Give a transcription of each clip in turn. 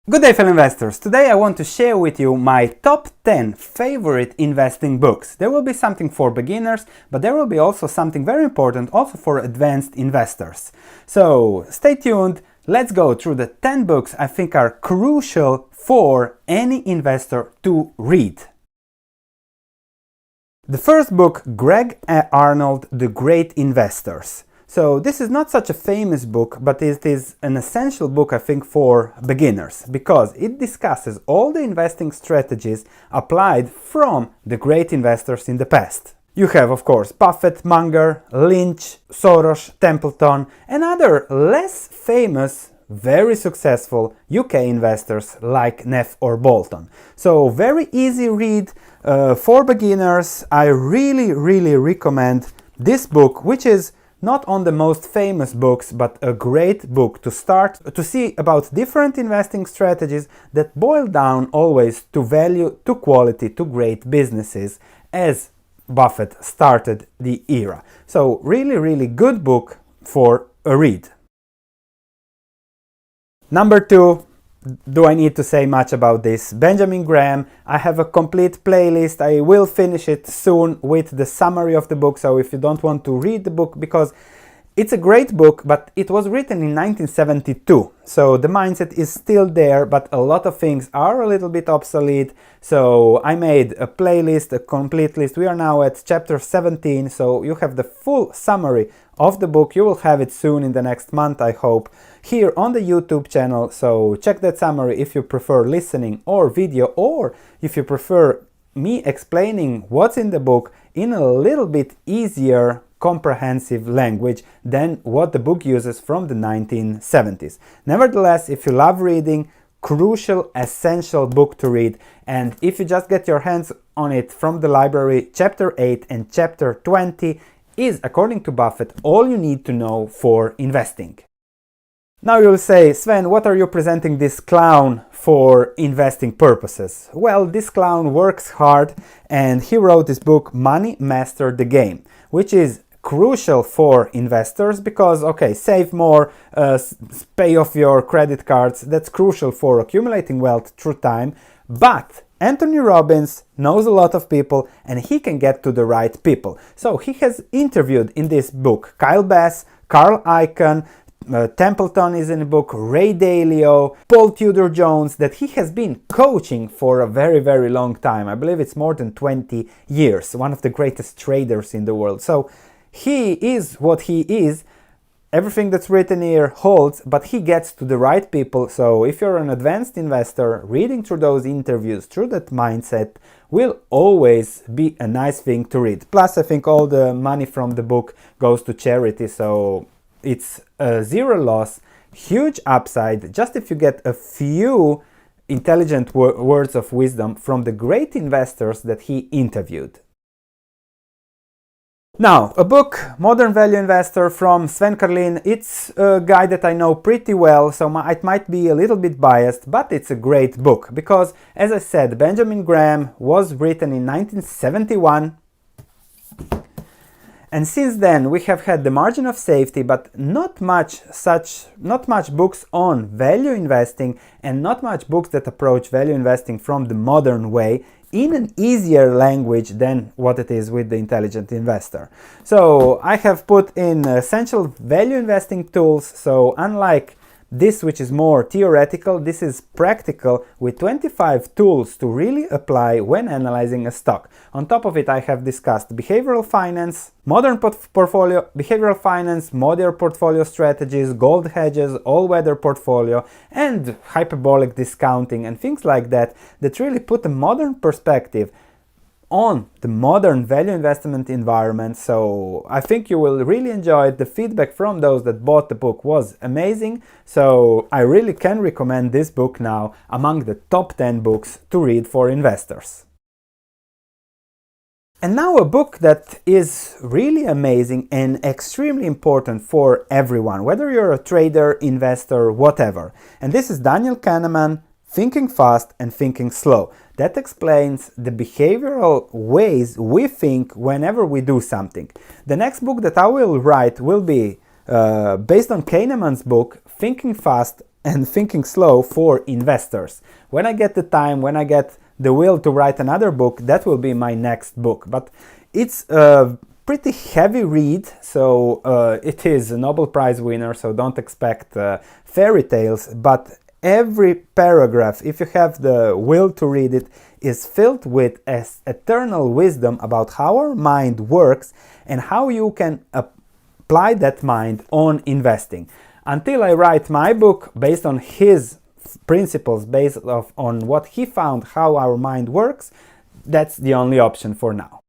Good day, fellow investors. Today I want to share with you my top 10 favorite investing books. There will be something for beginners, but there will be also something very important also for advanced investors. So stay tuned. Let's go through the 10 books I think are crucial for any investor to read. The first book, Greg Arnold, The Great Investors. So this is not such a famous book, but it is an essential book, I think, for beginners, because it discusses all the investing strategies applied from the great investors in the past. You have, of course, Buffett, Munger, Lynch, Soros, Templeton, and other less famous, very successful UK investors like Neff or Bolton. So very easy read for beginners. I really recommend this book, which is not on the most famous books, but a great book to start to see about different investing strategies that boil down always to value, to quality, to great businesses, as Buffett started the era. So really good book for a read. Number 2, do I need to say much about this? Benjamin Graham. I have a complete playlist. I will finish it soon with the summary of the book, so if you don't want to read the book, because it's a great book, but it was written in 1972, so the mindset is still there, but a lot of things are a little bit obsolete. So I made a playlist, a complete list. We are now at chapter 17, so you have the full summary of the book. You will have it soon in the next month, I hope, here on the YouTube channel. So check that summary if you prefer listening or video, or if you prefer me explaining what's in the book in a little bit easier, comprehensive language than what the book uses from the 1970s. Nevertheless, if you love reading, crucial, essential book to read. And if you just get your hands on it from the library, chapter 8 and chapter 20 is, according to Buffett, all you need to know for investing. Now you'll say, Sven, what are you presenting this clown for investing purposes? Well, this clown works hard, and he wrote this book, Money Master the Game, which is crucial for investors because, okay, save more, pay off your credit cards, that's crucial for accumulating wealth through time, but Anthony Robbins knows a lot of people and he can get to the right people. So he has interviewed in this book Kyle Bass, Carl Icahn, Templeton is in the book, Ray Dalio, Paul Tudor Jones, that he has been coaching for a very long time. I believe it's more than 20 years, one of the greatest traders in the world. So he is what he is. Everything that's written here holds, but he gets to the right people. So if you're an advanced investor, reading through those interviews, through that mindset, will always be a nice thing to read. Plus, I think all the money from the book goes to charity, so it's a zero loss, huge upside, just if you get a few intelligent words of wisdom from the great investors that he interviewed. Now, a book, Modern Value Investor from Sven Carlin. It's a guy that I know pretty well, so it might be a little bit biased, but it's a great book because, as I said, Benjamin Graham was written in 1971. And since then we have had The Margin of Safety, but not much books on value investing, and not much books that approach value investing from the modern way in an easier language than what it is with The Intelligent Investor. So I have put in essential value investing tools. So unlike this, which is more theoretical, this is practical with 25 tools to really apply when analyzing a stock. On top of it, I have discussed behavioral finance, modern portfolio, behavioral finance, modern portfolio strategies, gold hedges, all-weather portfolio, and hyperbolic discounting and things like that, that really put a modern perspective on the modern value investment environment. So I think you will really enjoy it. The feedback from those that bought the book was amazing, so I really can recommend this book now among the top 10 books to read for investors. And now a book that is really amazing and extremely important for everyone, whether you're a trader, investor, whatever. And this is Daniel Kahneman, Thinking Fast and Thinking Slow. That explains the behavioral ways we think whenever we do something. The next book that I will write will be based on Kahneman's book, Thinking Fast and Thinking Slow for Investors. When I get the time, when I get the will to write another book, that will be my next book. But it's a pretty heavy read, so it is a Nobel Prize winner, so don't expect fairy tales, but every paragraph, if you have the will to read it, is filled with eternal wisdom about how our mind works and how you can apply that mind on investing. Until I write my book based on his principles, based on what he found, how our mind works, that's the only option for now.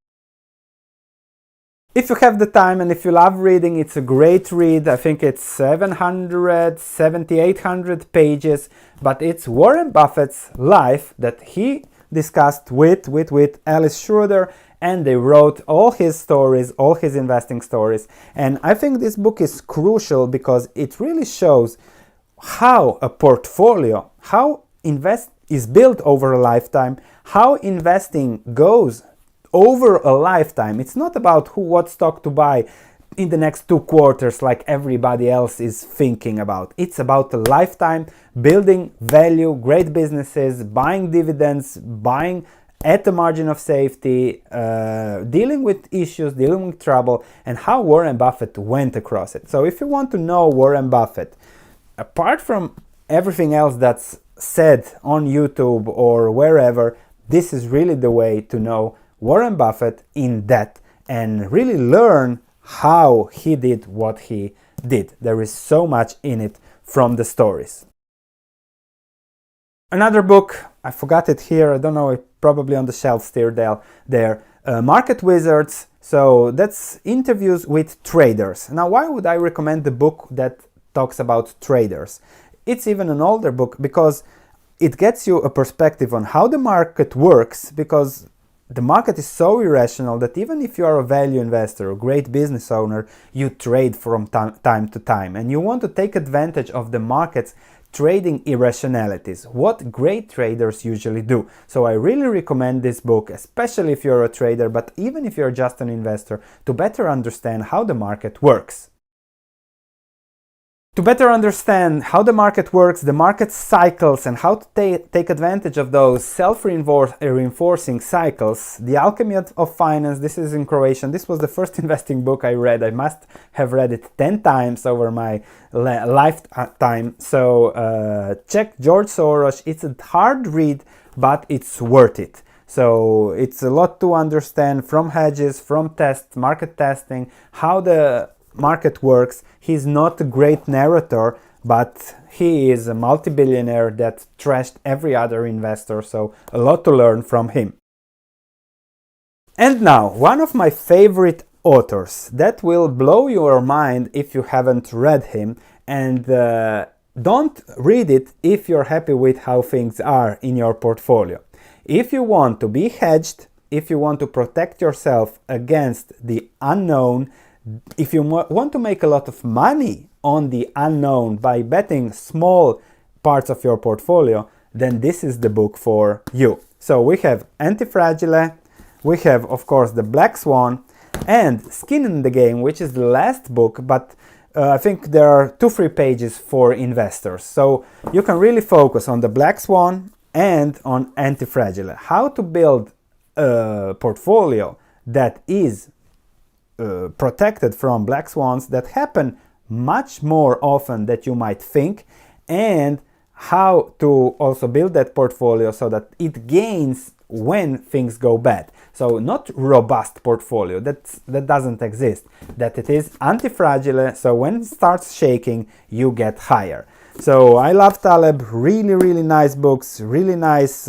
If you have the time and if you love reading, it's a great read. I think it's 700 pages, but it's Warren Buffett's life that he discussed with Alice Schroeder, and they wrote all his stories, all his investing stories. And I think this book is crucial because it really shows how a portfolio, how invest is built over a lifetime, how investing goes over a lifetime. It's not about what stock to buy in the next 2 quarters like everybody else is thinking about. It's about a lifetime, building value, great businesses, buying dividends, buying at the margin of safety, dealing with issues, dealing with trouble, and how Warren Buffett went across it. So if you want to know Warren Buffett, apart from everything else that's said on YouTube or wherever, this is really the way to know Warren Buffett in depth and really learn how he did what he did. There is so much in it from the stories. Another book, I forgot it here, I don't know, it's probably on the shelf still there, Market Wizards. So that's interviews with traders. Now, why would I recommend the book that talks about traders? It's even an older book because it gets you a perspective on how the market works, because the market is so irrational that even if you are a value investor, a great business owner, you trade from time to time, and you want to take advantage of the market's trading irrationalities, what great traders usually do. So I really recommend this book, especially if you're a trader, but even if you're just an investor, to better understand how the market works. To better understand how the market works, the market cycles, and how to take advantage of those self-reinforcing cycles, The Alchemy of Finance, this is in Croatian. This was the first investing book I read. I must have read it 10 times over my lifetime. So check George Soros. It's a hard read, but it's worth it. So it's a lot to understand from hedges, from market testing, how the market works. He's not a great narrator, but he is a multi-billionaire that trashed every other investor, so a lot to learn from him. And now, one of my favorite authors that will blow your mind if you haven't read him, and don't read it if you're happy with how things are in your portfolio. If you want to be hedged, if you want to protect yourself against the unknown, if you want to make a lot of money on the unknown by betting small parts of your portfolio, then this is the book for you. So we have Antifragile, we have of course The Black Swan, and Skin in the Game, which is the last book, but I think there are 2-3 pages for investors. So you can really focus on The Black Swan and on Antifragile. How to build a portfolio that is protected from black swans that happen much more often than you might think, and how to also build that portfolio so that it gains when things go bad. So not robust portfolio, that doesn't exist, that it is anti-fragile, so when it starts shaking you get higher. So I love Taleb, really nice books, really nice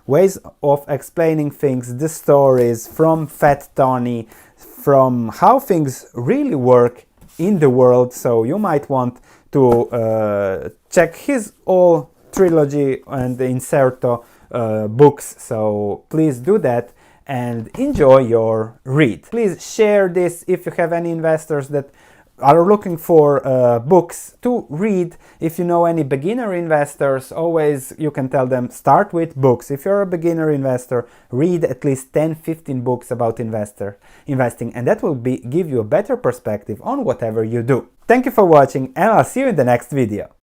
ways of explaining things, the stories from Fat Tony, from how things really work in the world. So you might want to check his whole trilogy and the Inserto books, so please do that and enjoy your read. Please share this if you have any investors that are looking for books to read. If you know any beginner investors, always you can tell them start with books. If you're a beginner investor, read at least 10-15 books about investing, and that will give you a better perspective on whatever you do. Thank you for watching, and I'll see you in the next video.